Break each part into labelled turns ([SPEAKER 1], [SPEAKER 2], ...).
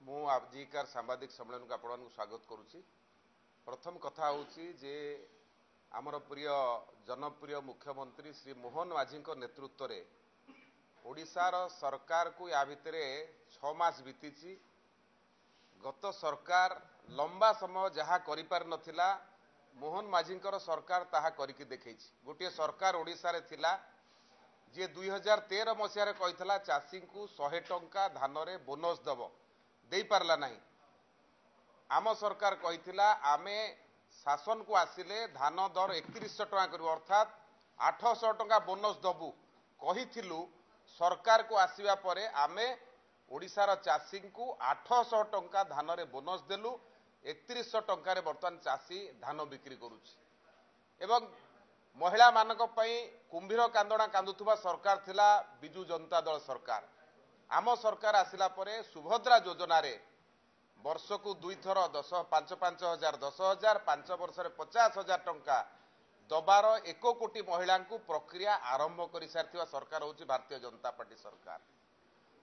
[SPEAKER 1] मु आजिकार सांबादिक सम्मेलन को आपण स्वागत करुच्ची। प्रथम कथा होची जे आमर प्रिय जनप्रिय मुख्यमंत्री श्री मोहन माझी नेतृत्व रे ओडिशार सरकार को या भितर 6 मास बीती। गत सरकार लंबा समय जहाँ करि पार नथिला मोहन माझी सरकार ताहा करिकि देखैछि। गोटे सरकार ओडिशा रे थिला जे 2013 मसीह कही चाषी को 100 टंका धान रे बोनस दब दे पारला नहीं। आम सरकार कही आमे शासन को आसिले धान दर 3100 टंका करू अर्थात 800 टंका बोनस दबु कहिथिलु। सरकार को आसिबा परे आमे ओडिशार चाषी को 800 टंका धान रे बोनस देलु। 3100 टंका रे वर्तमान चाषी धान बिक्री करुछि एवं महिला मानक पई कुंभीर कांदणा कांदुथुबा सरकार थिला बिजू जनता दल सरकार। आम सरकार आसिला परे सुभद्रा योजना रे वर्ष को 2 थर 5-5 हजार 10,000 5 वर्ष रे 50,000 टंका दबार 1 कोटी महिला को प्रक्रिया आरंभ कर सारी सरकार होची भारतीय जनता पार्टी सरकार।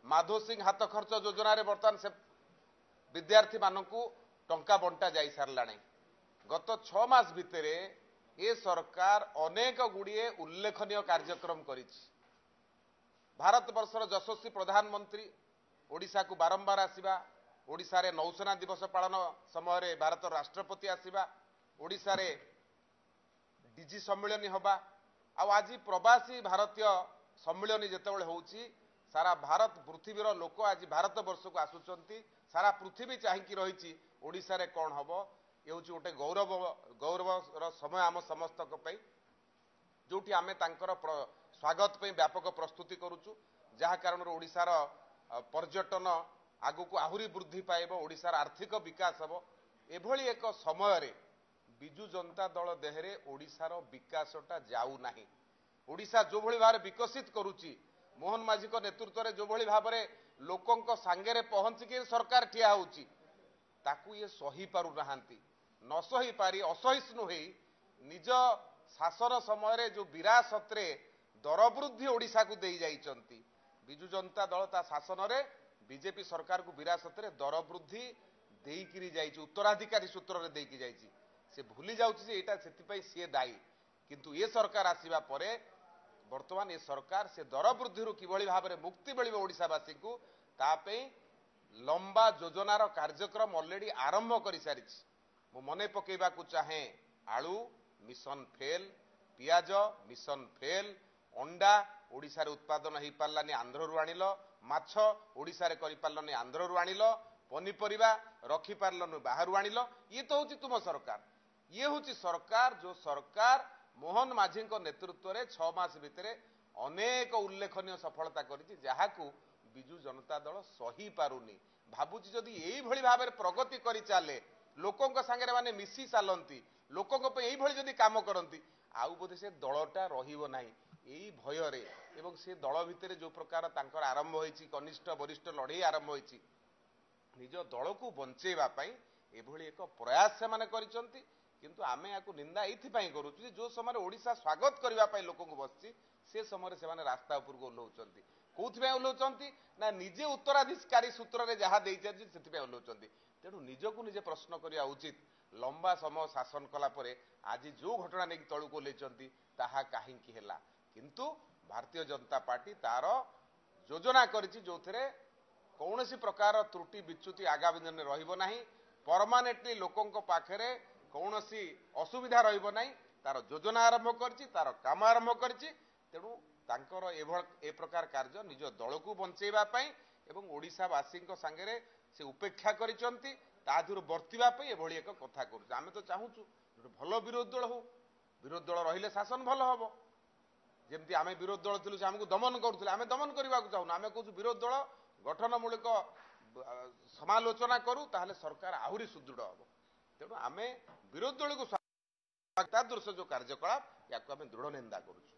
[SPEAKER 1] माधो सिंह हाथ खर्च योजना रे वर्तमान से विद्यार्थी मानकू टंका बंटा जाई सारलाणी। गत 6 मास भितर ए सरकार अनेक गुड़िए उल्लेखनीय कार्यक्रम करिछि। भारत वर्षर यशस्वी प्रधानमंत्री ओडिशा को बारंबार आसिबा, ओडिशा रे नौसेना दिवस पालन समय रे भारत राष्ट्रपति आसिबा, ओडिशा रे डीजी सम्मेलन हबा आ आज प्रवासी भारतीय सम्मेलन जेतेबेले होउची सारा भारत पृथ्वीर लोक आज भारत वर्ष को आसुचंती। सारा पृथ्वी चाहिकी रही ओडिशा रे कौन हम ये हूँ गोटे गौरवर समय आम समस्त जोटी आमे तांकर स्वागत पे व्यापक प्रस्तुति करुचु जहाँ कारण ओडिशार पर्यटन आगु को आहुरी वृद्धि पाइब, ओडिशार आर्थिक विकास हम। एभली एक समय रे बिजू जनता दल देहरे ओडिशार विकासटा जाऊ नाही। ओडिशा जो भली भाव विकसित करुची मोहन माझी नेतृत्व रे जो भली भाव लोकंक सांगे पहुंचिकी सरकार ठिया होउची ताकू ये सही पारु नाहांती। न सही पारी असहिष्णु होई निज शासन समय रे जो विरासत रे दर वृद्धि ओडिशा को देई जाइचंती। बिजू जनता दल ता शासन रे बीजेपी सरकार को विरासत रे दर वृद्धि देइकिरी जाइची, उत्तराधिकारी सूत्र रे देइकी जाइची। से भूली जाउची जे एटा सेति पई से दायी। किंतु ये सरकार आसीबा परे वर्तमान ये सरकार से दर वृद्धि किभली भाव में मुक्ति मिलिबो ओडिशावासी को तापे लंबा योजनार कार्यक्रम ऑलरेडी आरंभ कर सारी। मु मने पकेबा को चाहे आलू मिशन फेल, पियाज मिशन फेल, अंडा ओडिशा रे उत्पादन हो पारानी आंध्र आनिल, माछ ओडिशा रे करि पारलनी आंध्र आनिल, पनीपरिबा रखी पारलनु बाहर आनिल। ये तो होची तुम सरकार। ये होची सरकार जो सरकार मोहन माझी नेतृत्व रे 6 मास भितर अनेक उल्लेखनीय सफलता करिछि जहाकू बिजू जनता दल सही पारुनी। भाबुची जदि एई भली भाबरे प्रगति करि चाले लोकंक संगे माने मिसी चालंती लोकंक पे एई भली जदि काम करंती आउ बोधे से दलटा रहिबो नाही। एई भयरे एवं से दल भितर जो प्रकार तांकर आरंभ होईछि कनिष्ठ वरिष्ठ लड़ाई आरंभ होईछि निज दल को बंचेबा पई एभली एक प्रयास से माने करिसंती। किंतु आमे याकू निंदा एथिपाई करूछु जो समय ओडिशा स्वागत करबा पई लोकंक बसछि से समय से माने रास्ता ऊपर को ओल्हौचंती। कोउथि ओल्हौचंती ना निजे उत्तराधिकारी सूत्र रे जहा देइ जाछि सेति ओल्हौचंती। तेणु निजको निजे प्रश्न करिया उचित। लंबा समय शासन कला परे आज जो घटना नहीं तलू को लेचंती ताहा काहींकी हेला। किंतु भारतीय जनता पार्टी तार योजना करिछि जोथरे कौनसी प्रकार त्रुटि विच्युति आगामी दिन में रहिबो नाही। परमानेंटली लोकंक पाखरे कौनसी असुविधा रहिबो नाही। तार योजना आरंभ करिछि, तार काम आरंभ करिछि। तेणु तांकर ए प्रकार कार्य निज दल को बंचेबा पई एवं ओडिशावासी संगे से उपेक्षा करिसंती तादुर बर्तिबा पई एभली एक कथा करूछ। आमे तो चाहूछु भल विरोधी दल हो, विरोधी दल रहिले शासन भल हबो। जेमती आमे विरोधी दल थिलु से हमकु दमन करूथिले आमे दमन करबा को चाहूना। आमे कहूछु विरोधी दल गठनमूलक समालोचना करू ताहले सरकार आहुरी सुदृढ़ हबो। तेणु आमे विरोधी दल को जो कार्यकलाप याकू आमे दृढ़ निंदा करूछु।